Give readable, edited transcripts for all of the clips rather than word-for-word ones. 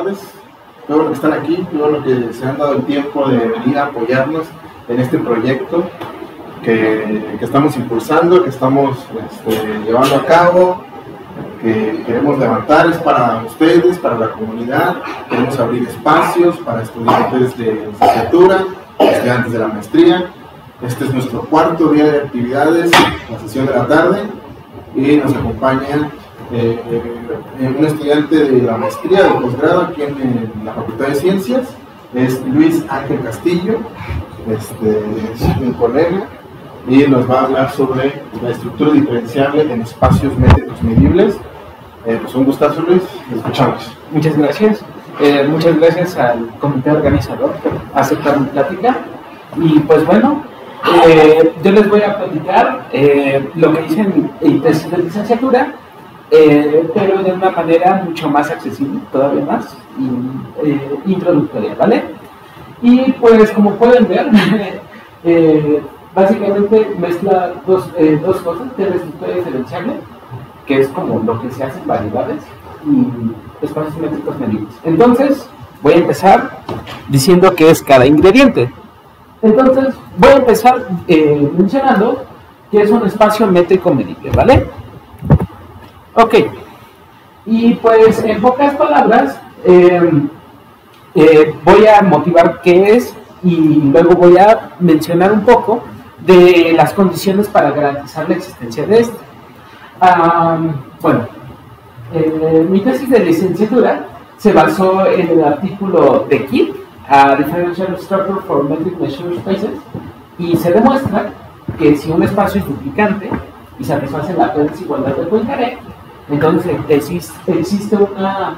tardes. Qué bueno que están aquí, qué bueno que se han dado el tiempo de venir a apoyarnos en este proyecto que estamos impulsando, que estamos llevando a cabo, que queremos levantar. Es para ustedes, para la comunidad. Queremos abrir espacios para estudiantes de licenciatura, estudiantes de la maestría. Este es nuestro cuarto día de actividades, la sesión de la tarde, y nos acompaña un estudiante de la maestría, de posgrado aquí en la Facultad de Ciencias. Es Luis Ángel Castillo, es un colega, y nos va a hablar sobre la estructura diferenciable en espacios métricos medibles. Pues un gustazo, Luis, te escuchamos. Muchas gracias. Muchas gracias al comité organizador por aceptar mi plática. Y pues bueno, yo les voy a platicar lo que hice en mi tesis de licenciatura, pero de una manera mucho más accesible, todavía más introductoria, ¿vale? Y pues como pueden ver, básicamente mezcla dos cosas, que es la estructura diferenciable, que es como lo que se hace en variedades, y espacios métricos medibles. Entonces, voy a empezar diciendo qué es cada ingrediente. Entonces, voy a empezar mencionando que es un espacio métrico medible, ¿vale? Ok. Y pues, en pocas palabras, voy a motivar qué es y luego voy a mencionar un poco de las condiciones para garantizar la existencia de este. Bueno, mi tesis de licenciatura se basó en el artículo de KIT, Differential Structure for Metric Measure Spaces, y se demuestra que si un espacio es duplicante y satisface la desigualdad de Poincaré, entonces existe una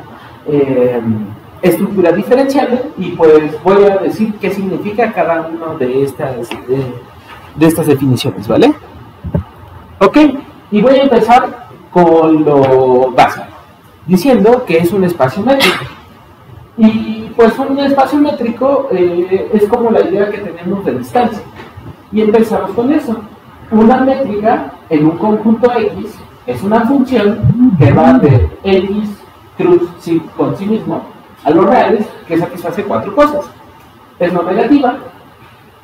estructura diferenciable, y pues voy a decir qué significa cada una de estas definiciones, ¿vale? Ok, y voy a empezar con lo básico, diciendo que es un espacio métrico. Y pues un espacio métrico es como la idea que tenemos de distancia. Y empezamos con eso. Una métrica en un conjunto X es una función que va de X cruz con sí mismo a los reales, que satisface cuatro cosas. Es no negativa,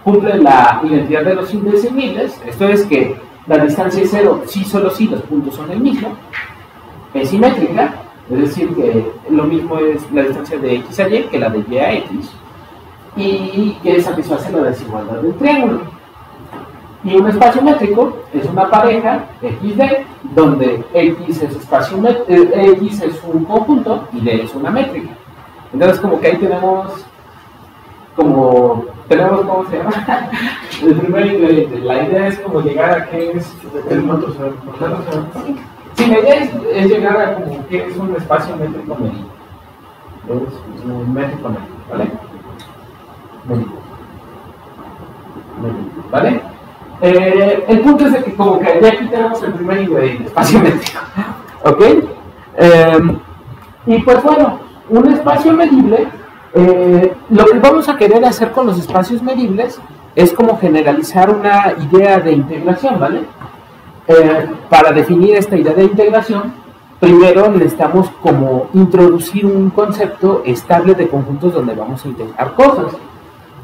cumple la identidad de los indefinibles, esto es que la distancia es cero si solo si los puntos son el mismo. Es simétrica, es decir que lo mismo es la distancia de X a Y que la de Y a X, y que satisface la desigualdad del triángulo. Y un espacio métrico es una pareja XD, donde X es un conjunto y D es una métrica. Entonces como que ahí tenemos, ¿cómo se llama? El primer ingrediente. La idea es como llegar a qué es el otro. Sí, la idea es llegar a como qué es un espacio métrico medible. Es un métrico medible, ¿vale? Medible, ¿vale? El punto es de que como que ya aquí tenemos el primer ingrediente, espacio métrico. ¿Ok? Y pues bueno, un espacio medible, lo que vamos a querer hacer con los espacios medibles es como generalizar una idea de integración, ¿vale? Para definir esta idea de integración, primero necesitamos como introducir un concepto estable de conjuntos donde vamos a integrar cosas.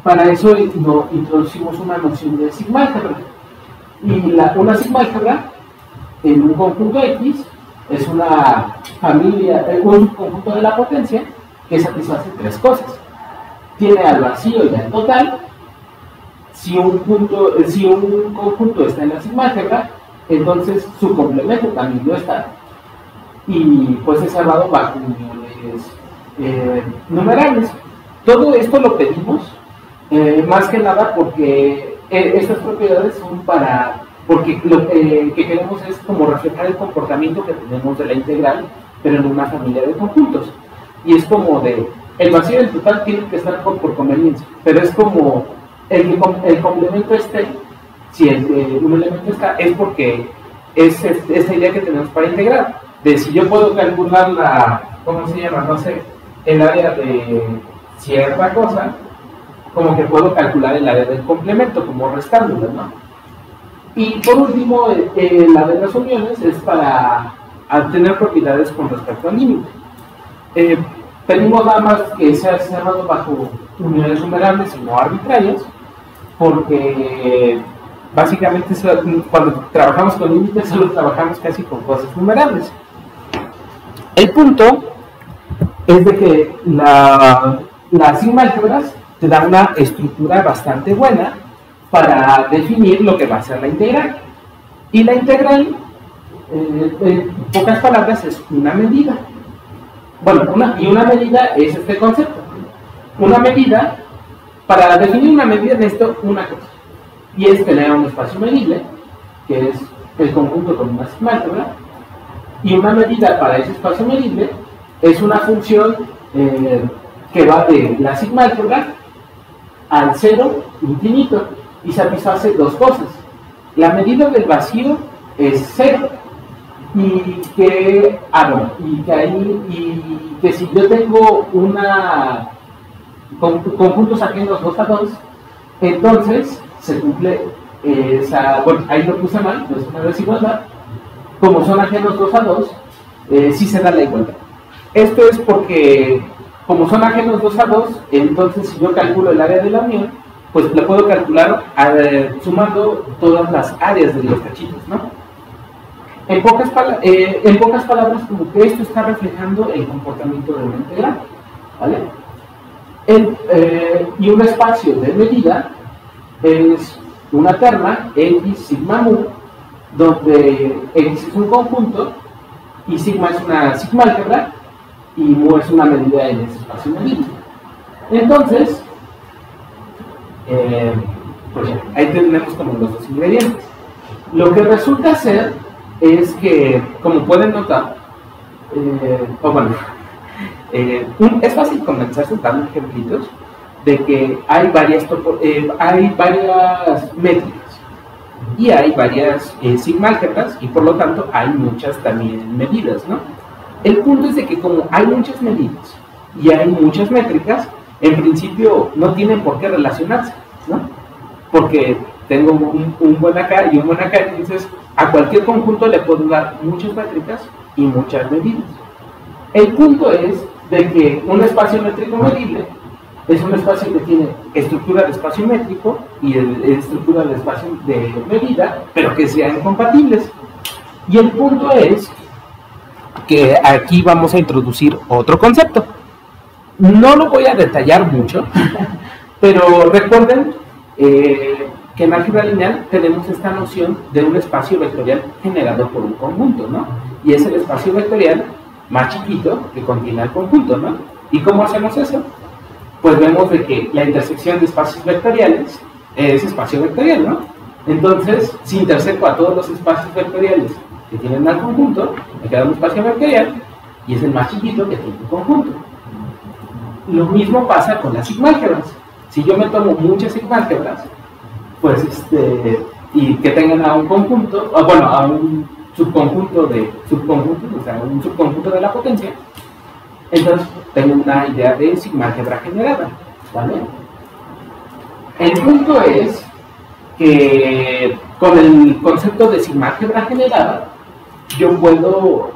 Para eso introducimos una noción de sigma álgebra. Y una sigma álgebra en un conjunto X es una familia, un subconjunto de la potencia que satisface tres cosas. Tiene al vacío y al total. Si un conjunto está en la sigma álgebra, entonces su complemento también lo está. Y pues es cerrado bajo uniones numerables. Todo esto lo pedimos más que nada porque estas propiedades son porque lo que queremos es como reflejar el comportamiento que tenemos de la integral, pero en una familia de conjuntos. Y es como el vacío y el total tienen que estar por conveniencia, pero es como el complemento si un elemento está, es porque es esta idea que tenemos para integrar, de si yo puedo calcular ¿cómo se llama? No sé, el área de cierta cosa, como que puedo calcular el área del complemento, como restándolo, ¿no? Y por último, la de las uniones es para tener propiedades con respecto al límite. pedimos nada más que sea cerrado bajo unidades numerables y no arbitrarias, porque básicamente cuando trabajamos con límites solo trabajamos casi con cosas numerables. El punto es de que las sigma álgebras te dan una estructura bastante buena para definir lo que va a ser la integral. Y la integral, en pocas palabras, es una medida. Bueno, una medida es este concepto. Una medida, para definir una medida necesito una cosa, y es tener un espacio medible, que es el conjunto con una sigma álgebra, y una medida para ese espacio medible es una función que va de la sigma álgebra al cero infinito y satisface dos cosas. La medida del vacío es cero y que si yo tengo conjuntos ajenos 2 a 2, entonces se cumple esa, bueno, ahí lo puse mal, no es una desigualdad. Como son ajenos 2 a 2, sí se da la igualdad. Esto es porque, como son ajenos 2 a 2, entonces si yo calculo el área de la unión, pues le puedo calcular sumando todas las áreas de los cachitos, ¿no? En pocas palabras, como que esto está reflejando el comportamiento de una integral, ¿vale? Y un espacio de medida es una terna x sigma mu, donde x es un conjunto y sigma es una sigma álgebra y mu es una medida en ese espacio medible. Entonces, pues ya, ahí tenemos como los dos ingredientes. Lo que resulta ser es que, como pueden notar, es fácil comenzar soltando ejemplitos de que hay varias métricas y hay varias sigma álgebras y por lo tanto hay muchas también medidas, ¿no? El punto es de que como hay muchas medidas y hay muchas métricas, en principio no tienen por qué relacionarse, ¿no? Porque tengo un buen acá y un buen acá, entonces a cualquier conjunto le puedo dar muchas métricas y muchas medidas. El punto es de que un espacio métrico medible es un espacio que tiene estructura de espacio métrico y estructura de espacio de medida, pero que sean compatibles. Y el punto es que aquí vamos a introducir otro concepto. No lo voy a detallar mucho, pero recuerden que en álgebra lineal tenemos esta noción de un espacio vectorial generado por un conjunto, ¿no? Y es el espacio vectorial más chiquito que contiene el conjunto, ¿no? ¿Y cómo hacemos eso? Pues vemos de que la intersección de espacios vectoriales es espacio vectorial, ¿no? Entonces, si interseco a todos los espacios vectoriales que tienen al conjunto, me queda un espacio vectorial y es el más chiquito que tiene un conjunto. Lo mismo pasa con las sigma álgebras. Si yo me tomo muchas sigma álgebras, pues y que tengan a un conjunto, o bueno, a un subconjunto de subconjuntos, o sea, un subconjunto de la potencia, entonces tengo una idea de sigma álgebra generada, ¿vale? El punto es que con el concepto de sigma álgebra generada, yo puedo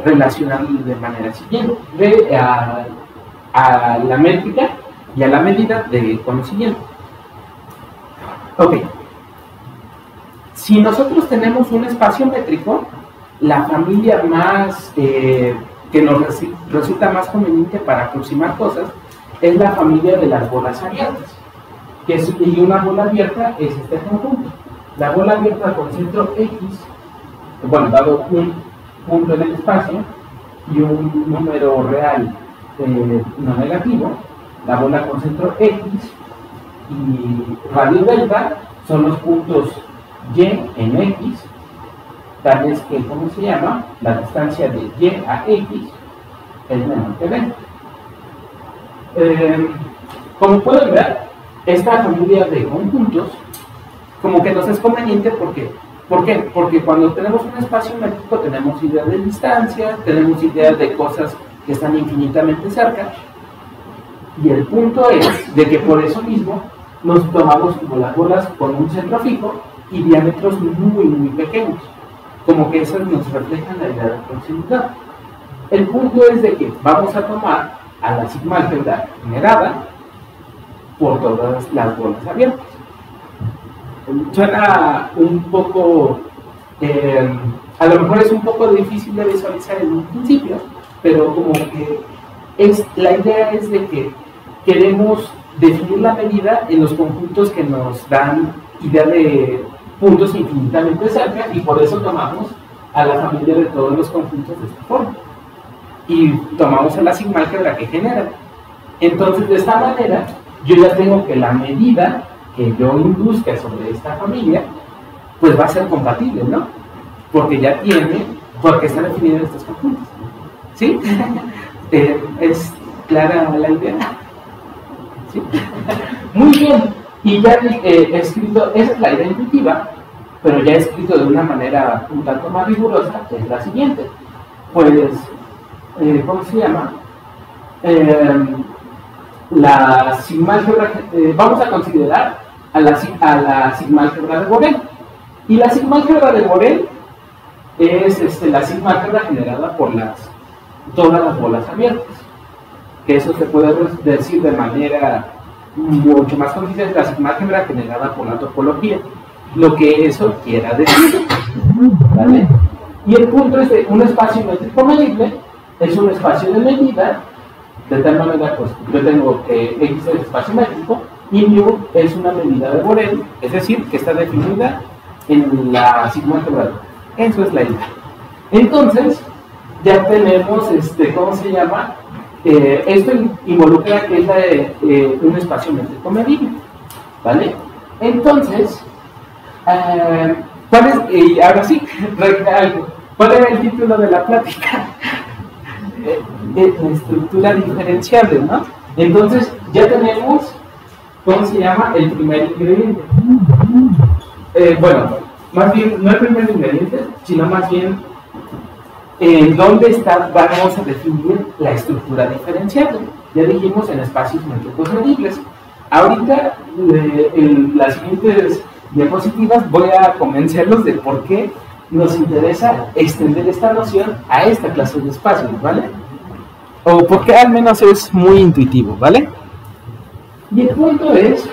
relacionarlo de manera siguiente a la métrica y a la medida con lo siguiente. Ok. Si nosotros tenemos un espacio métrico, la familia más que nos resulta más conveniente para aproximar cosas es la familia de las bolas abiertas. Y una bola abierta es este conjunto. La bola abierta con centro X, bueno, dado un punto en el espacio y un número real no negativo, la bola con centro X y radio delta son los puntos Y en X, tales que, ¿cómo se llama? La distancia de Y a X es menor que delta. Como pueden ver, esta familia de conjuntos como que nos es conveniente porque, ¿por qué? Porque cuando tenemos un espacio métrico tenemos idea de distancia, tenemos idea de cosas que están infinitamente cerca, y el punto es de que por eso mismo nos tomamos como las bolas con un centro fijo y diámetros muy pequeños, como que esas nos reflejan la idea de proximidad. El punto es de que vamos a tomar a la sigma álgebra generada por todas las bolas abiertas. Suena un poco, a lo mejor es un poco difícil de visualizar en un principio, pero como que la idea es de que queremos definir la medida en los conjuntos que nos dan idea de puntos infinitamente cerca, y por eso tomamos a la familia de todos los conjuntos de esta forma y tomamos a la sigma álgebra que genera. Entonces, de esta manera yo ya tengo que la medida que yo induzca sobre esta familia pues va a ser compatible, ¿no? Porque está definida en estos conjuntos, ¿sí? ¿Es clara la idea? ¿Sí? Muy bien. Y ya he escrito, esa es la idea intuitiva, pero ya he escrito de una manera un tanto más rigurosa, que es la siguiente. Pues, ¿cómo se llama? La sigma álgebra, vamos a considerar a la sigma álgebra de Borel. Y la sigma álgebra de Borel es la sigma álgebra generada por todas las bolas abiertas. Que eso se puede decir de manera mucho más concisa, es la sigma álgebra generada por la topología, lo que eso quiera decir, ¿vale? Y el punto es de un espacio métrico medible, es un espacio de medida, de tal manera, pues yo tengo que X es el espacio métrico y mu es una medida de Borel, es decir, que está definida en la sigma álgebra. Eso es la idea. Entonces, ya tenemos, ¿cómo se llama? Esto involucra que es un espacio métrico medible, ¿vale? Entonces, y ahora sí, ¿cuál era el título de la plática? Estructura diferenciable, ¿no? Entonces, ya tenemos, ¿cómo se llama? El primer ingrediente. Bueno, más bien, no el primer ingrediente, sino más bien ¿dónde vamos a definir la estructura diferenciable? Ya dijimos en espacios métricos medibles. Ahorita, en las siguientes diapositivas, voy a convencerlos de por qué nos interesa extender esta noción a esta clase de espacios, ¿vale? O porque al menos es muy intuitivo, ¿vale? Y el punto es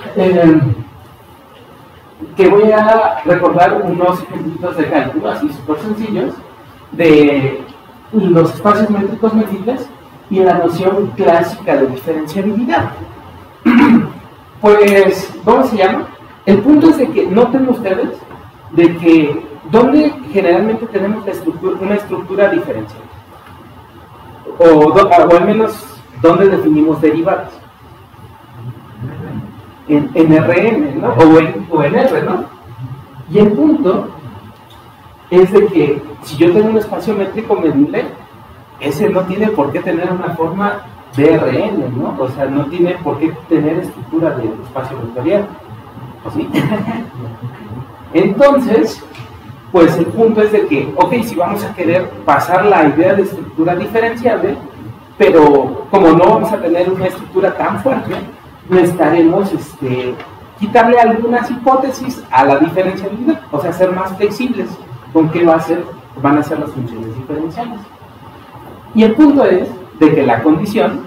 que voy a recordar unos ejemplos de cálculo así súper sencillos de los espacios métricos medibles y la noción clásica de diferenciabilidad. Pues, ¿cómo se llama? El punto es de que noten ustedes de que ¿dónde generalmente tenemos una estructura diferencial? O al menos, ¿dónde definimos derivadas? En Rn, ¿no? O en R, ¿no? Y el punto es de que si yo tengo un espacio métrico medible, ese no tiene por qué tener una forma de Rn, ¿no? O sea, no tiene por qué tener estructura de espacio vectorial, ¿sí? Entonces, pues el punto es de que, ok, si vamos a querer pasar la idea de estructura diferenciable, pero como no vamos a tener una estructura tan fuerte, necesitaremos quitarle algunas hipótesis a la diferenciabilidad, o sea, ser más flexibles con qué van a ser las funciones diferenciales. Y el punto es de que la condición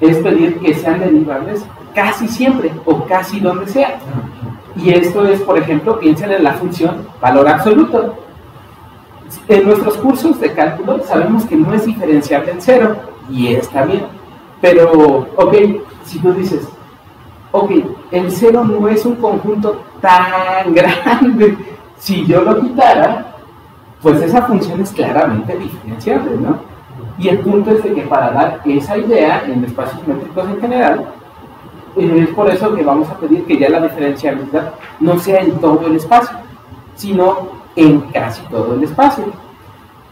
es pedir que sean derivables casi siempre o casi donde sea. Y esto es, por ejemplo, piensen en la función valor absoluto. En nuestros cursos de cálculo sabemos que no es diferenciable en cero, y está bien. Pero, ok, si tú dices, ok, el cero no es un conjunto tan grande, si yo lo quitara, pues esa función es claramente diferenciable, ¿no? Y el punto es de que para dar esa idea en espacios métricos en general, es por eso que vamos a pedir que ya la diferenciabilidad no sea en todo el espacio, sino en casi todo el espacio.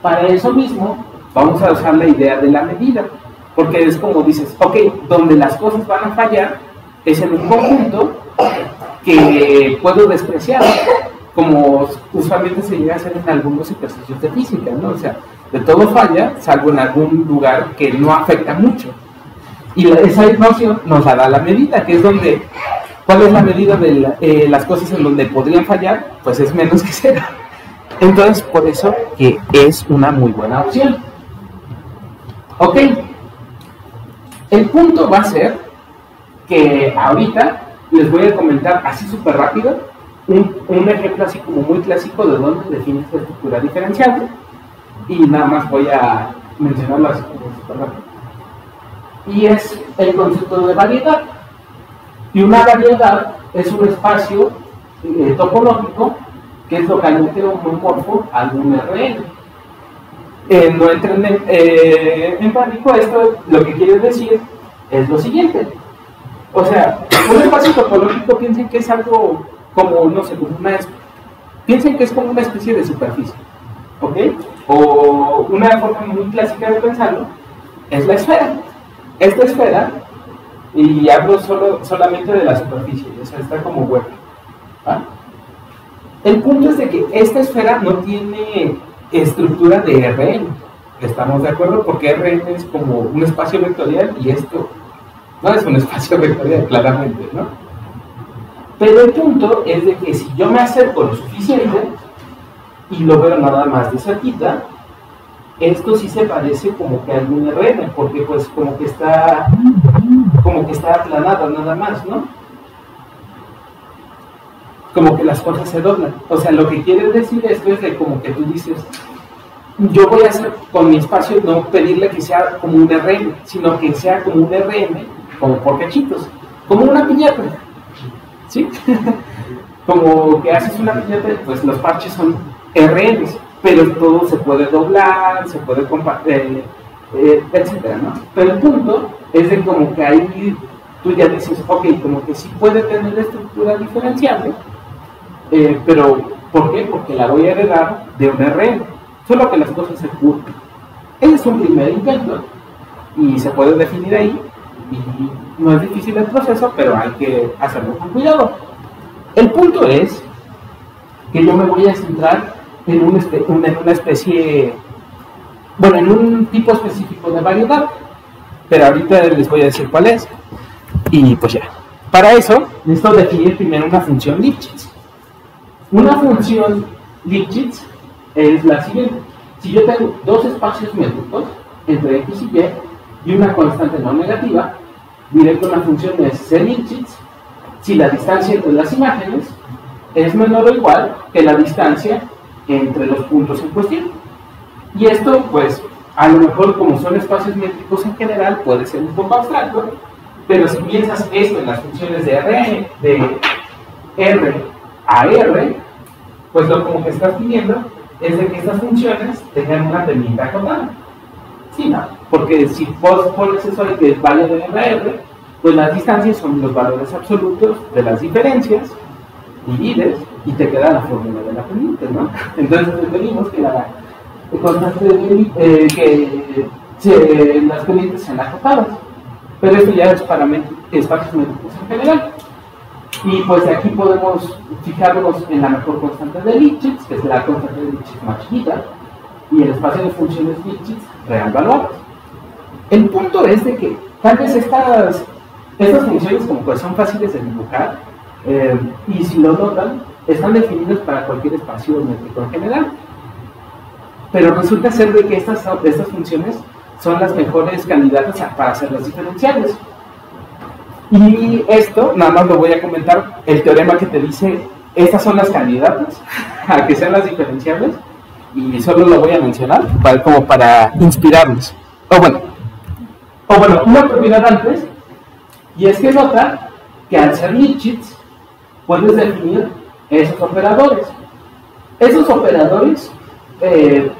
Para eso mismo, vamos a usar la idea de la medida, porque es como dices, ok, donde las cosas van a fallar es en un conjunto que puedo despreciar, como usualmente se llega a hacer en algunos ejercicios de física, ¿no? O sea, de todo falla, salvo en algún lugar que no afecta mucho. Y esa noción nos la da la medida, que es donde, ¿cuál es la medida de las cosas en donde podrían fallar? Pues es menos que cero. Entonces, por eso que es una muy buena opción. Ok. El punto va a ser que ahorita les voy a comentar así súper rápido un ejemplo así como muy clásico de dónde define esta estructura diferenciable, y nada más voy a mencionarlo así como súper rápido. Y es el concepto de variedad. Y una variedad es un espacio topológico que es localmente homomorfo a algún RN. No entren en pánico, esto lo que quiere decir es lo siguiente. O sea, un espacio topológico, piensen que es algo como, no sé, piensen que es como una especie de superficie, ¿ok? O una forma muy clásica de pensarlo es la esfera. Esta esfera, y hablo solamente de la superficie, o sea, está como hueca, ¿va? El punto es de que esta esfera no tiene estructura de Rn, ¿estamos de acuerdo? Porque Rn es como un espacio vectorial y esto no es un espacio vectorial, claramente, ¿no? Pero el punto es de que si yo me acerco lo suficiente y lo veo nada más de cerquita, esto sí se parece como que a algún Rn, porque pues como que está aplanado nada más, ¿no? Como que las cosas se doblan. O sea, lo que quiere decir esto es de como que tú dices, yo voy a hacer con mi espacio no pedirle que sea como un Rn, sino que sea como un Rn, como por cachitos, como una piñata, ¿sí? Como que haces una piñata, pues los parches son Rns, pero todo se puede doblar, se puede compartir, etcétera, ¿no? Pero el punto es de como que ahí tú ya dices, ok, como que sí puede tener estructura diferenciable, pero ¿por qué? Porque la voy a heredar de un Rn, solo que las cosas se curvan. Ese es un primer intento y se puede definir ahí, y no es difícil el proceso, pero hay que hacerlo con cuidado. El punto es que yo me voy a centrar en una especie, bueno, en un tipo específico de variedad, pero ahorita les voy a decir cuál es. Y pues ya, para eso necesito definir primero una función Lipschitz. Una función Lipschitz es la siguiente: si yo tengo dos espacios métricos entre x y y una constante no negativa, diré que una función es C Lipschitz si la distancia entre las imágenes es menor o igual que la distancia entre los puntos en cuestión. Y esto, pues, a lo mejor como son espacios métricos en general, puede ser un poco abstracto, pero si piensas esto en las funciones de R a R, pues lo como que estás pidiendo es de que estas funciones tengan una pendiente acotada. Sí, no, porque si vos pones eso de que vaya de R a R, pues las distancias son los valores absolutos de las diferencias, divides y te queda la fórmula de la pendiente, ¿no? Entonces pedimos que la constante que las pendientes sean acotadas, pero esto ya es para espacios métricos en general. Y pues de aquí podemos fijarnos en la mejor constante de Lipschitz, que es la constante de Lipschitz más chiquita, y el espacio de funciones Lipschitz real valuadas. El punto es de que tal vez estas funciones como pues son fáciles de dibujar, y si lo notan, están definidas para cualquier espacio métrico en general. Pero resulta ser de que estas funciones son las mejores candidatas para hacerlas diferenciales. Y esto, nada más lo voy a comentar, el teorema que te dice, estas son las candidatas a que sean las diferenciables, y solo lo voy a mencionar como para inspirarnos. O bueno, una propiedad antes, y es que nota que al ser Lipschitz, puedes definir esos operadores. Esos operadores,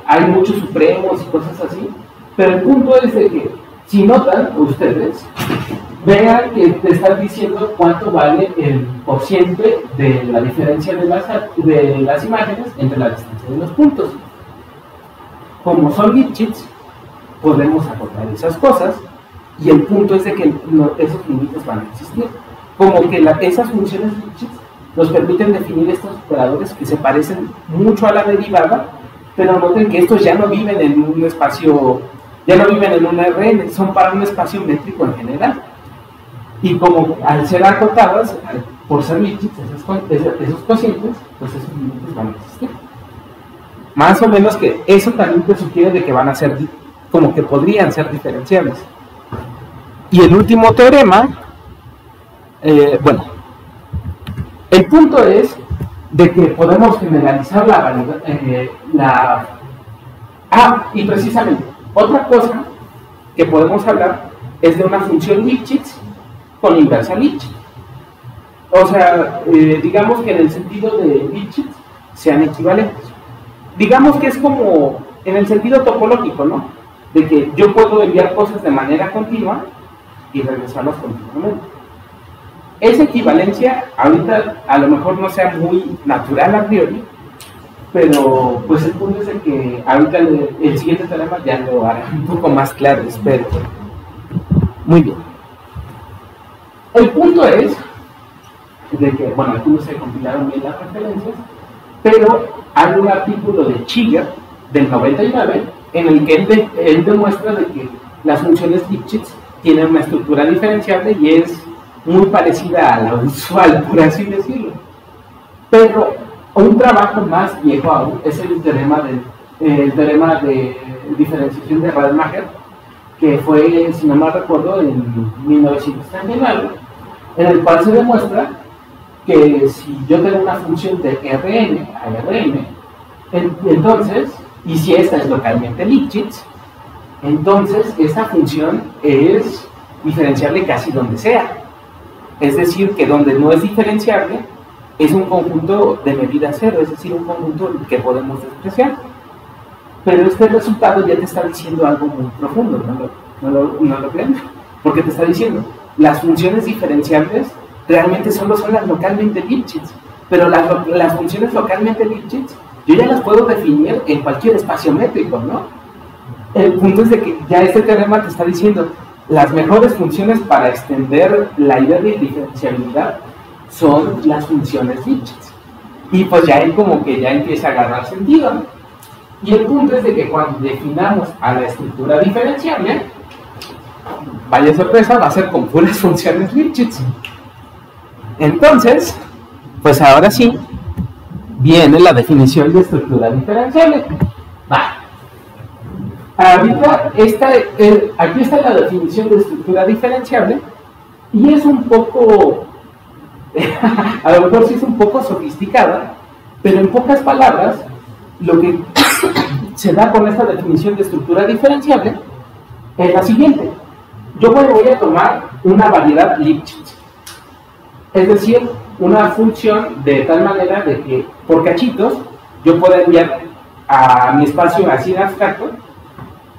hay muchos supremos y cosas así, pero el punto es de que, si notan ustedes, vean que te están diciendo cuánto vale el cociente de la diferencia de las imágenes entre la distancia de los puntos. Como son Lipschitz, podemos acotar esas cosas, y el punto es de que esos límites van a existir. Como que esas funciones Lipschitz nos permiten definir estos operadores que se parecen mucho a la derivada, pero noten que estos ya no viven en un espacio, ya no viven en un Rn, son para un espacio métrico en general. Y como al ser acotadas, por ser Lipschitz, esos cocientes, pues esos límites van a existir. Más o menos que eso también te sugiere de que van a ser, como que podrían ser diferenciables. Y el último teorema, bueno, el punto es de que podemos generalizar la variedad, y precisamente, otra cosa que podemos hablar es de una función Lipschitz con inversa Lipschitz. O sea, digamos que en el sentido de Lipschitz sean equivalentes. Digamos que es como en el sentido topológico, ¿no? De que yo puedo enviar cosas de manera continua y regresarlas continuamente. Esa equivalencia ahorita a lo mejor no sea muy natural a priori, pero pues el punto es el que ahorita el siguiente teorema ya lo hará un poco más claro, espero. Muy bien. El punto es de que, bueno, aquí no se compilaron bien las referencias, pero hay un artículo de Chigger del 99 en el que él demuestra de que las funciones Lipschitz tienen una estructura diferenciable y es muy parecida a la usual, por así decirlo. Pero un trabajo más viejo aún es el teorema de diferenciación de Rademacher, que fue, si no mal recuerdo, en 1939, en el cual se demuestra que si yo tengo una función de Rn a Rn, entonces, y si esta es localmente Lipschitz, entonces esta función es diferenciable casi donde sea. Es decir, que donde no es diferenciable es un conjunto de medida cero, es decir, un conjunto que podemos despreciar. Pero este resultado ya te está diciendo algo muy profundo, ¿no lo creen? Porque te está diciendo, las funciones diferenciables realmente solo son las localmente Lipschitz, pero las funciones localmente Lipschitz yo ya las puedo definir en cualquier espacio métrico, ¿no? El punto es de que ya este teorema te está diciendo, las mejores funciones para extender la idea de diferenciabilidad son las funciones Lipschitz. Y pues ya él como que ya empieza a agarrar sentido, ¿no? Y el punto es de que cuando definamos a la estructura diferenciable, vaya sorpresa, va a ser con puras funciones Lipschitz. Entonces, pues ahora sí, viene la definición de estructura diferenciable. Va. Ahorita, aquí está la definición de estructura diferenciable, y es un poco, a lo mejor sí es un poco sofisticada, pero en pocas palabras, lo que se da con esta definición de estructura diferenciable es la siguiente. Yo voy a tomar una variedad Lipschitz, es decir, una función de tal manera de que por cachitos yo pueda enviar a mi espacio así en abstracto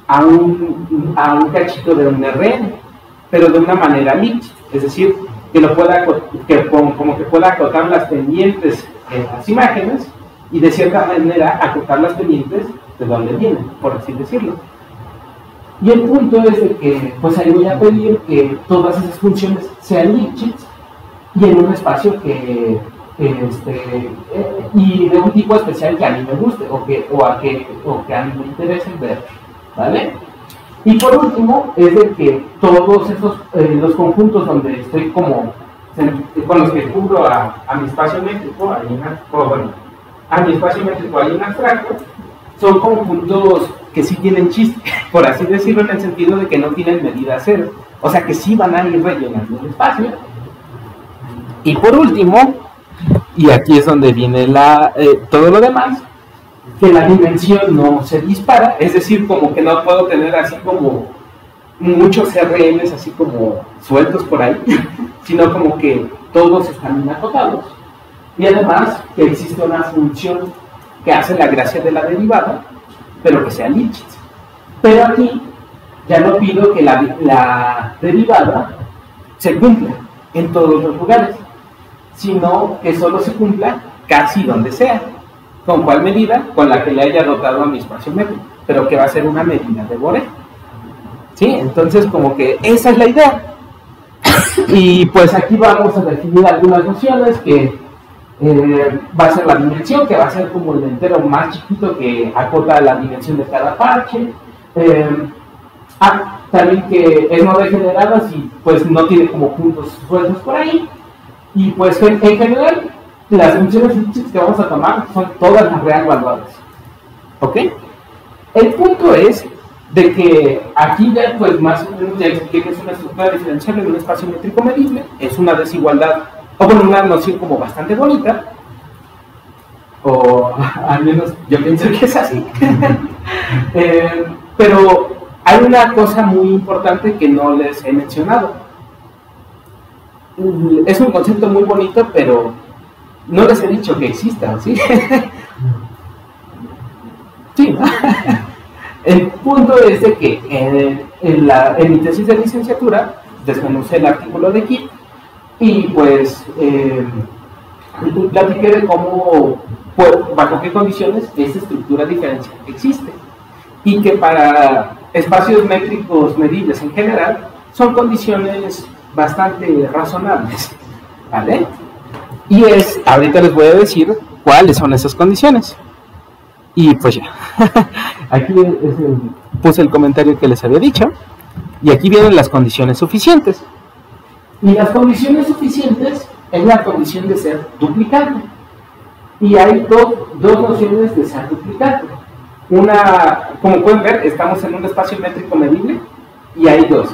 a un cachito de un Rn, pero de una manera Lipschitz, es decir, que como que pueda acotar las pendientes en las imágenes y de cierta manera acotar las pendientes de donde vienen, por así decirlo. Y el punto es de que, pues ahí voy a pedir que todas esas funciones sean Lipschitz y en un espacio y de un tipo especial que a mí me guste o que a mí me interese ver, ¿vale? Y por último es de que todos esos los conjuntos donde estoy con los que cubro a mi espacio métrico a mi espacio métrico ahí en abstracto, son conjuntos que sí tienen chiste, por así decirlo, en el sentido de que no tienen medida cero, o sea que sí van a ir rellenando el espacio. Y por último, y aquí es donde viene todo lo demás, que la dimensión no se dispara, es decir, como que no puedo tener así como muchos RNs así como sueltos por ahí, sino como que todos están bien acotados, y además que existe una función que hace la gracia de la derivada, pero que sea Lipschitz. Pero aquí ya no pido que la derivada se cumpla en todos los lugares, sino que solo se cumpla casi donde sea. ¿Con cuál medida? Con la que le haya dotado a mi espacio métrico, pero que va a ser una medida de Borel. ¿Sí? Entonces, como que esa es la idea. Y pues aquí vamos a definir algunas nociones que va a ser la dimensión, que va a ser como el entero más chiquito que acota la dimensión de cada parche. También que es no degenerada si pues no tiene como puntos sueltos por ahí. Y pues en general las funciones Lipschitz que vamos a tomar son todas las real valuadas. ¿Ok? El punto es de que aquí ya pues más o menos ya expliqué que es una estructura diferenciable en un espacio métrico medible, es una desigualdad, o bueno, una noción como bastante bonita, o al menos yo pienso que es así. Pero hay una cosa muy importante que no les he mencionado. Es un concepto muy bonito, pero no les he dicho que exista, ¿sí? Sí, ¿no? El punto es de que en mi tesis de licenciatura desmenucé el artículo de Kitt y pues platiqué de cómo, bajo qué condiciones esta estructura diferencial existe y que para espacios métricos medibles en general son condiciones bastante razonables, ¿vale? Y ahorita les voy a decir cuáles son esas condiciones. Y pues ya, aquí puse el comentario que les había dicho, y aquí vienen las condiciones suficientes. Y las condiciones suficientes es la condición de ser duplicante. Y hay dos nociones de ser duplicante. Una, como pueden ver, estamos en un espacio métrico medible, y hay dos,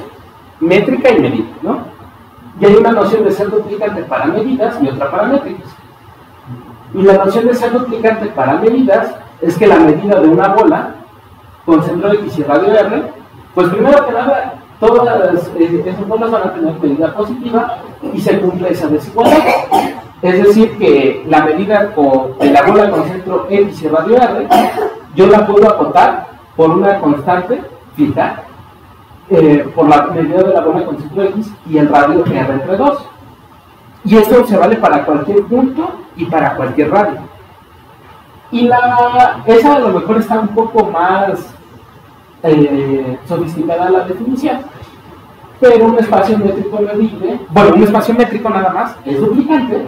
métrica y medible, ¿no? Y hay una noción de ser duplicante para medidas y otra para métricas. Y la noción de ser duplicante para medidas es que la medida de una bola con centro X y radio R, pues primero que nada, todas esas bolas van a tener medida positiva y se cumple esa desigualdad. Es decir, que la medida de la bola con centro X y radio R, yo la puedo acotar por una constante fija, por la medida de la bola con centro X y el radio R entre 2. Y esto se vale para cualquier punto y para cualquier radio. Y esa a lo mejor está un poco más sofisticada la definición, pero un espacio métrico medible, bueno, un espacio métrico nada más es duplicante,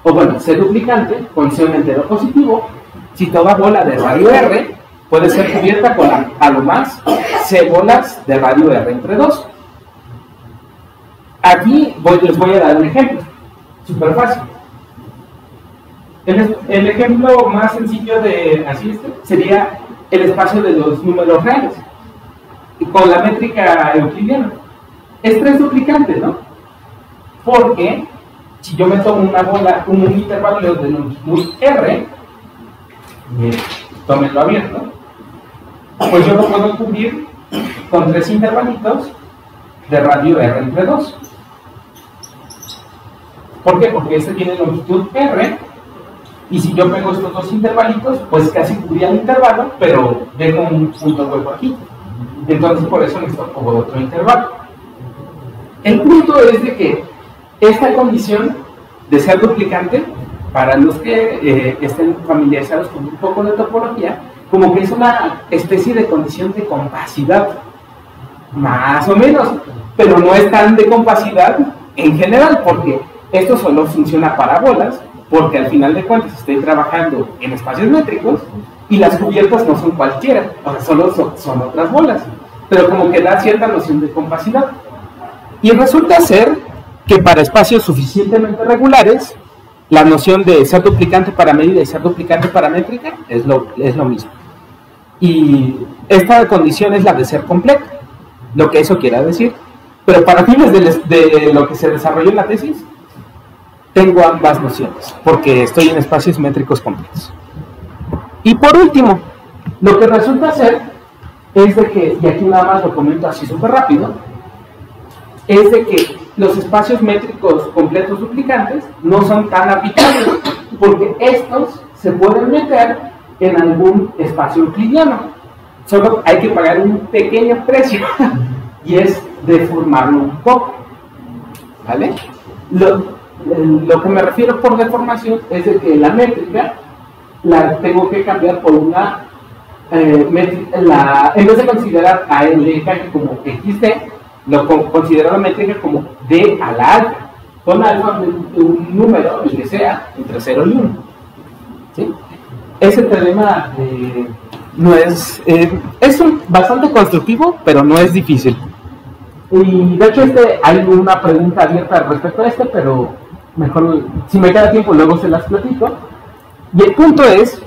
o bueno, ser duplicante con C un entero positivo, si toda bola de radio R puede ser cubierta con a lo más C bolas de radio R entre 2. Aquí les voy a dar un ejemplo, súper fácil. El ejemplo más sencillo de así sería el espacio de los números reales con la métrica euclidiana. Esto es duplicante, ¿no? Porque si yo me tomo una bola, un intervalo de longitud R, tómenlo abierto, pues yo lo puedo cubrir con 3 intervalitos de radio R entre 2. ¿Por qué? Porque este tiene longitud R. Y si yo pego estos dos intervalitos, pues casi cubría el intervalo, pero dejo un punto hueco aquí. Entonces por eso necesito otro intervalo. El punto es de que esta condición de ser duplicante, para los que estén familiarizados con un poco de topología, como que es una especie de condición de compacidad, más o menos, pero no es tan de compacidad en general, porque esto solo funciona para bolas, porque al final de cuentas estoy trabajando en espacios métricos y las cubiertas no son cualquiera, o sea, solo son otras bolas, pero como que da cierta noción de compacidad. Y resulta ser que para espacios suficientemente regulares, la noción de ser duplicante para medida y ser duplicante para métrica es lo mismo. Y esta condición es la de ser completo, lo que eso quiera decir. Pero para fines de lo que se desarrolló en la tesis, tengo ambas nociones, porque estoy en espacios métricos complejos. Y por último, lo que resulta ser es de que, y aquí nada más lo comento así súper rápido, es de que los espacios métricos completos duplicantes no son tan arbitrarios, porque estos se pueden meter en algún espacio euclidiano. Solo hay que pagar un pequeño precio, y es deformarlo un poco, ¿vale? Lo que me refiero por deformación es de que la métrica la tengo que cambiar por una en vez de considerar a L como XD, lo considero la métrica como D a la alfa, con alfa un número, el que sea, entre 0 y 1. ¿Sí? Ese teorema no es bastante constructivo, pero no es difícil. Y de hecho hay una pregunta abierta respecto a pero mejor, si me queda tiempo, luego se las platico. Y el punto es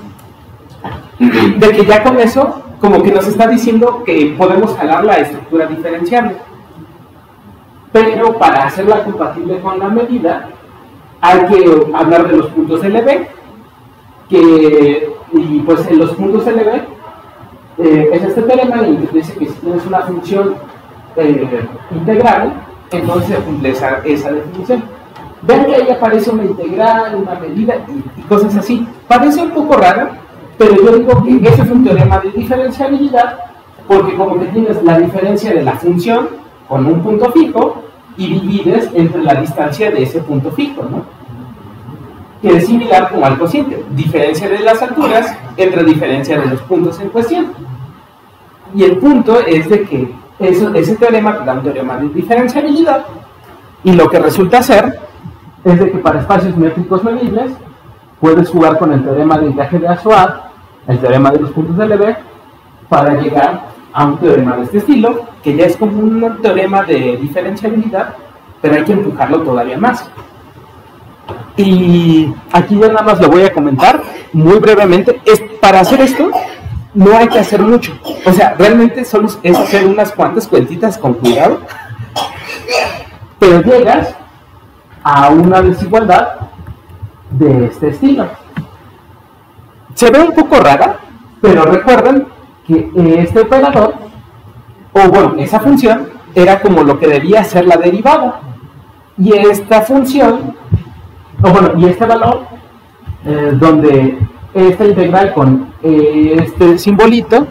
de que ya con eso como que nos está diciendo que podemos jalar la estructura diferenciable. Pero para hacerla compatible con la medida, hay que hablar de los puntos LB, y pues en los puntos LB es este teorema en el que dice que si tienes una función integral, entonces se cumple esa definición. Ven que ahí aparece una integral, una medida y cosas así. Parece un poco raro, pero yo digo que ese es un teorema de diferenciabilidad, porque como que tienes la diferencia de la función con un punto fijo y divides entre la distancia de ese punto fijo, ¿no? Que es similar como al cociente, diferencia de las alturas entre diferencia de los puntos en cuestión. Y el punto es de que ese teorema te da un teorema de diferenciabilidad, y lo que resulta ser es de que para espacios métricos medibles puedes jugar con el teorema de encaje de Azoad, el teorema de los puntos de LB, para llegar a un teorema de este estilo, que ya es como un teorema de diferenciabilidad, pero hay que empujarlo todavía más. Y aquí ya nada más lo voy a comentar muy brevemente. Para hacer esto no hay que hacer mucho, o sea, realmente solo es hacer unas cuantas cuentitas con cuidado, pero llegas a una desigualdad de este estilo. Se ve un poco rara, pero recuerden que este operador, o bueno, esa función, era como lo que debía ser la derivada, y esta función, o bueno, y este valor, donde esta integral con este simbolito,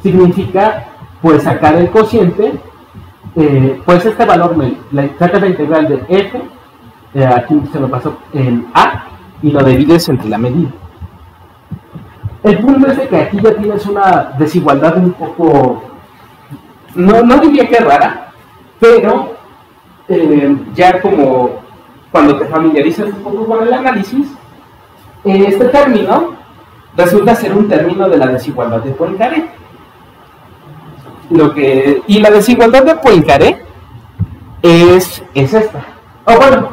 significa, pues, sacar el cociente, pues este valor, saca la integral de f, aquí se lo pasó en a, y lo divides entre la medida. El punto es de que aquí ya tienes una desigualdad un poco, no diría que rara, pero ya como cuando te familiarizas un poco con el análisis, este término resulta ser un término de la desigualdad de Poincaré. Y la desigualdad de Poincaré es esta. O bueno,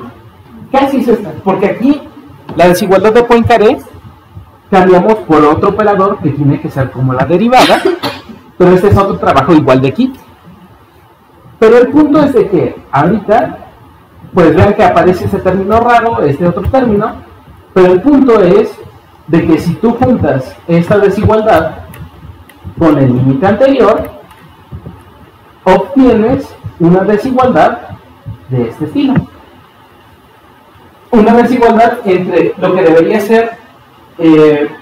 casi es esta, porque aquí la desigualdad de Poincaré cambiamos por otro operador que tiene que ser como la derivada, pero este es otro trabajo igual de Kitty. Pero el punto es de que ahorita, pues vean que aparece ese término raro, este otro término, pero el punto es de que si tú juntas esta desigualdad con el límite anterior, obtienes una desigualdad de este estilo. Una desigualdad entre lo que debería ser,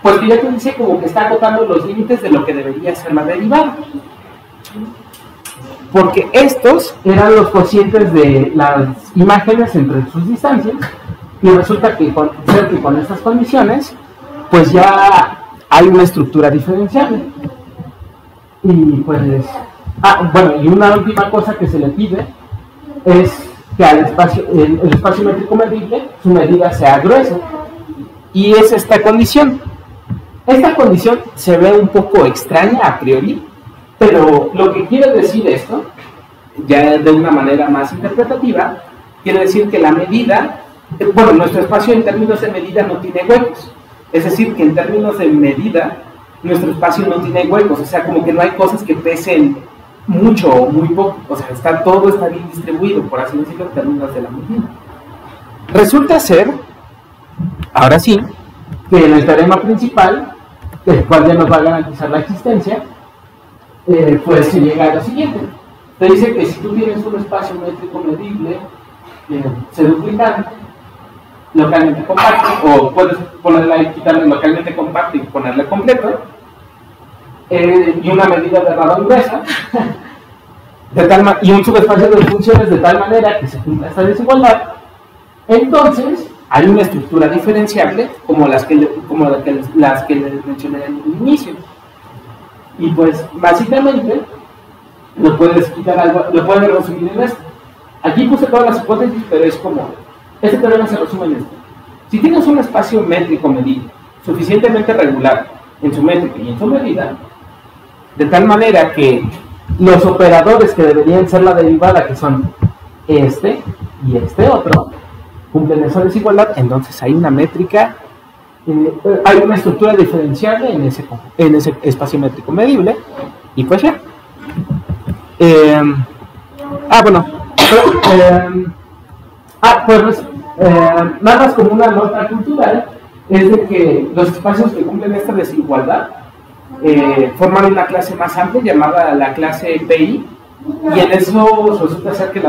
pues que ya te dice como que está agotando los límites de lo que debería ser la derivada. Porque estos eran los cocientes de las imágenes entre sus distancias, y resulta que con estas condiciones, pues ya hay una estructura diferenciable. Y pues, bueno, y una última cosa que se le pide es que el espacio métrico medible, su medida sea gruesa. Y es esta condición. Esta condición se ve un poco extraña a priori, pero lo que quiere decir esto, ya de una manera más interpretativa, quiere decir que la medida, bueno, nuestro espacio en términos de medida no tiene huecos. Es decir, que en términos de medida, nuestro espacio no tiene huecos. O sea, como que no hay cosas que pesen mucho o muy poco. O sea, todo está bien distribuido, por así decirlo, en términos de la medida. Resulta ser, ahora sí, que en el teorema principal, el cual ya nos va a garantizar la existencia, pues se llega a lo siguiente. Te dice que si tú tienes un espacio métrico medible, se duplica localmente compacto, o puedes quitarle localmente compacto y ponerle completo, y una medida de radón gruesa, y un subespacio de funciones de tal manera que se cumpla esta desigualdad, entonces hay una estructura diferenciable como las que les mencioné en el inicio. Y pues básicamente lo puedes resumir en esto. Aquí puse todas las hipótesis, pero es como este teorema se resume en esto. Si tienes un espacio métrico medible suficientemente regular en su métrica y en su medida, de tal manera que los operadores que deberían ser la derivada, que son este y este otro, cumplen esa desigualdad, entonces hay una métrica hay una estructura diferenciable en ese espacio métrico medible, y pues ya. Bueno. Pues nada más como una nota cultural, es de que los espacios que cumplen esta desigualdad forman una clase más amplia llamada la clase PI, y en eso resulta ser que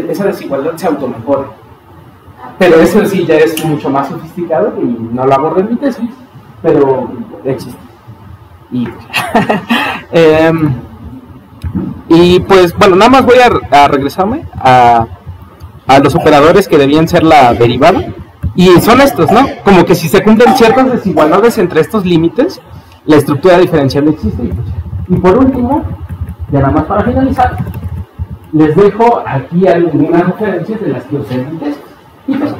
esa desigualdad se automejora. Pero eso sí ya es mucho más sofisticado y no lo abordo en mi tesis, pero existe. Y pues bueno, nada más voy a regresarme a los operadores que debían ser la derivada, y son estos, ¿no? Como que si se cumplen ciertas desigualdades entre estos límites, la estructura diferencial existe. Y por último, ya nada más para finalizar, les dejo aquí algunas referencias de las que ustedes antes. Y pues,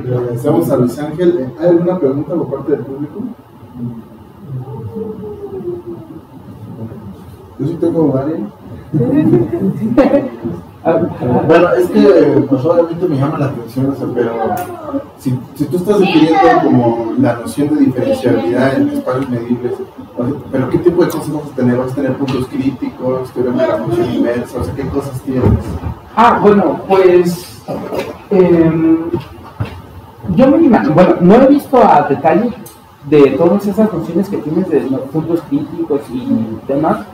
agradecemos a Luis Ángel. ¿Hay alguna pregunta por parte del público? Yo sí tengo varias. Bueno, es que pues obviamente me llama la atención, o sea, pero si tú estás definiendo como la noción de diferencialidad en espacios medibles, pero ¿qué tipo de cosas vamos a tener? ¿Vas a tener puntos críticos, teoría de la función inversa? O sea, ¿qué cosas tienes? Bueno, pues yo me imagino, bueno, no he visto a detalle de todas esas nociones que tienes de los puntos críticos y demás,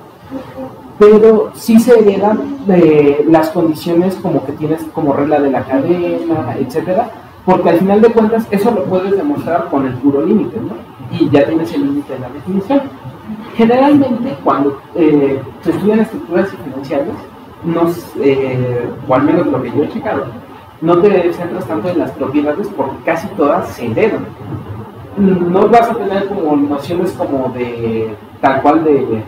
pero sí se heredan de las condiciones como que tienes como regla de la cadena, etcétera, porque al final de cuentas eso lo puedes demostrar con el puro límite, ¿no? Y ya tienes el límite de la definición. Generalmente cuando se estudian estructuras diferenciales, o al menos lo que yo he checado, no te centras tanto en las propiedades porque casi todas se heredan. No vas a tener como nociones como de tal cual de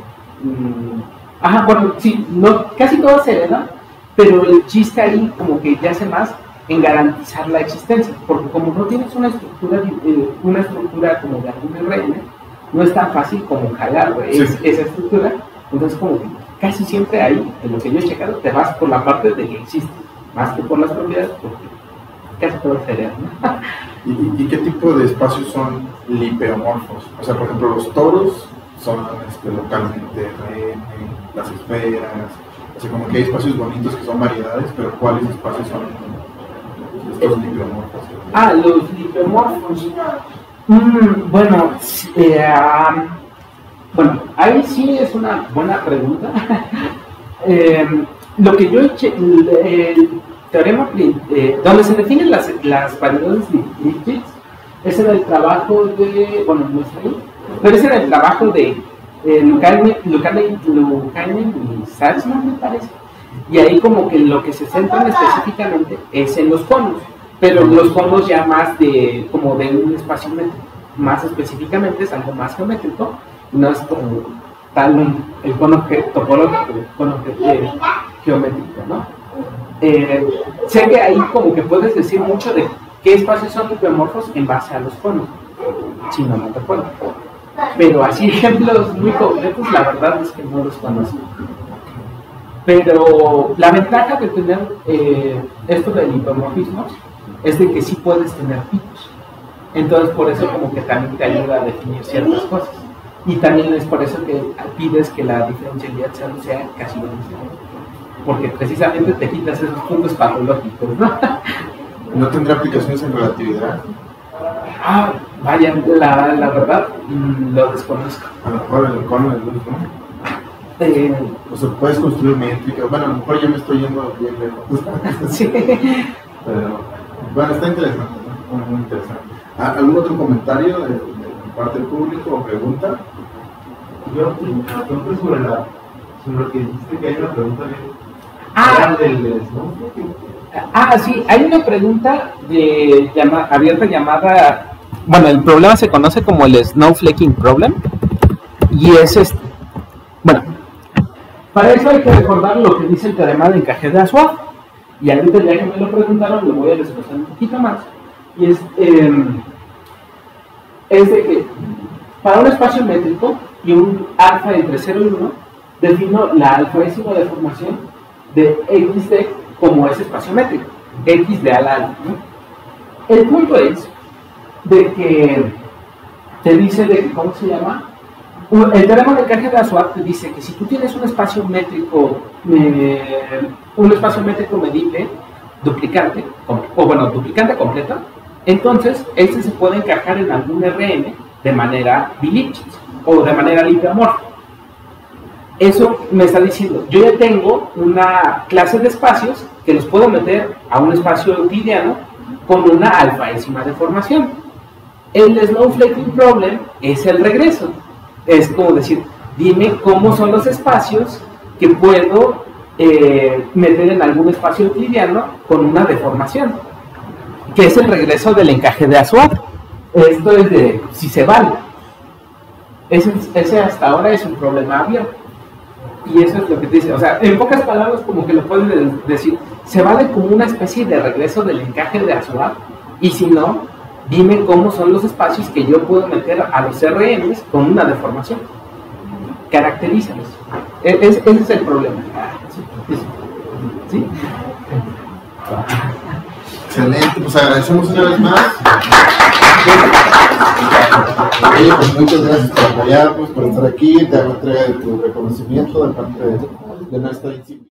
bueno, sí, no, casi todas se heredan, pero el chiste ahí como que yace más en garantizar la existencia, porque como no tienes una estructura como de algún RN, no es tan fácil como jalar esa estructura. Entonces como que casi siempre ahí, en lo que yo he checado, te vas por la parte de que existe, más que por las propiedades, porque casi todo se hereda, ¿no? ¿Y qué tipo de espacios son lipeomorfos? O sea, por ejemplo, los toros son localmente las esferas, o sea, como que hay espacios bonitos que son variedades, pero ¿cuáles espacios son estos lipeomorfos? Los lipeomorfos. Bueno, ahí sí es una buena pregunta. Lo que yo el teorema donde se definen las variedades Lipschitz es en el trabajo de, bueno, no está ahí, pero ese era el trabajo de Lukánen y Salzman, me parece. Y ahí como que lo que se centran específicamente es en los conos, pero los conos ya más como de un espacio métrico, más específicamente es algo más geométrico, no es como tal el cono topológico, el cono geométrico, ¿no? Sé que ahí como que puedes decir mucho de qué espacios son lipeomorfos en base a los conos, si no me recuerdo. Pero así ejemplos muy concretos, la verdad es que no los conozco. Pero la ventaja de tener esto del hipomorfismo es de que sí puedes tener picos. Entonces por eso como que también te ayuda a definir ciertas cosas. Y también es por eso que pides que la diferencialidad sea casi uniforme. Porque precisamente te quitas esos puntos patológicos, ¿no? ¿No tendrá aplicaciones en relatividad? Vaya, la verdad, lo desconozco. A lo mejor en el cono de luz, ¿no? O sea, puedes construir métricas. Bueno, a lo mejor ya me estoy yendo bien lejos. Sí. Pero, bueno, está interesante, ¿no? Muy interesante. ¿Algún otro comentario de parte del público o pregunta? Yo pregunto sobre lo que dijiste, que hay una pregunta sí, hay una pregunta abierta llamada, bueno, el problema se conoce como el snowflaking problem, y es bueno, para eso hay que recordar lo que dice el teorema de encaje de Aswad, y ahorita ya que me lo preguntaron lo voy a desglosar un poquito más, y es de que para un espacio métrico y un alfa entre 0 y 1, defino la alfaésima deformación de XD como ese espacio métrico, X de ala, ¿no? El punto es de que te dice de que, ¿cómo se llama? El teorema de encaje de Aswad te dice que si tú tienes un espacio métrico medible duplicante, duplicante completa, entonces este se puede encajar en algún Rn de manera bi-Lipschitz o de manera limpiamorfa. Eso me está diciendo, yo ya tengo una clase de espacios que los puedo meter a un espacio euclidiano con una alfaésima deformación. El snowflaking problem es el regreso. Es como decir, dime cómo son los espacios que puedo meter en algún espacio euclidiano con una deformación, que es el regreso del encaje de Aswad. Esto es de si se vale. Ese hasta ahora es un problema abierto. Y eso es lo que te dice. O sea, en pocas palabras, como que lo puedes decir, se vale como una especie de regreso del encaje de Aswad. Y si no, dime cómo son los espacios que yo puedo meter a los RMs con una deformación. Caracterízalos. Ese es el problema. ¿Sí? Excelente, pues agradecemos una vez más. Oye, pues muchas gracias por apoyarnos, por estar aquí, te hago entrega de tu reconocimiento de parte de nuestra institución.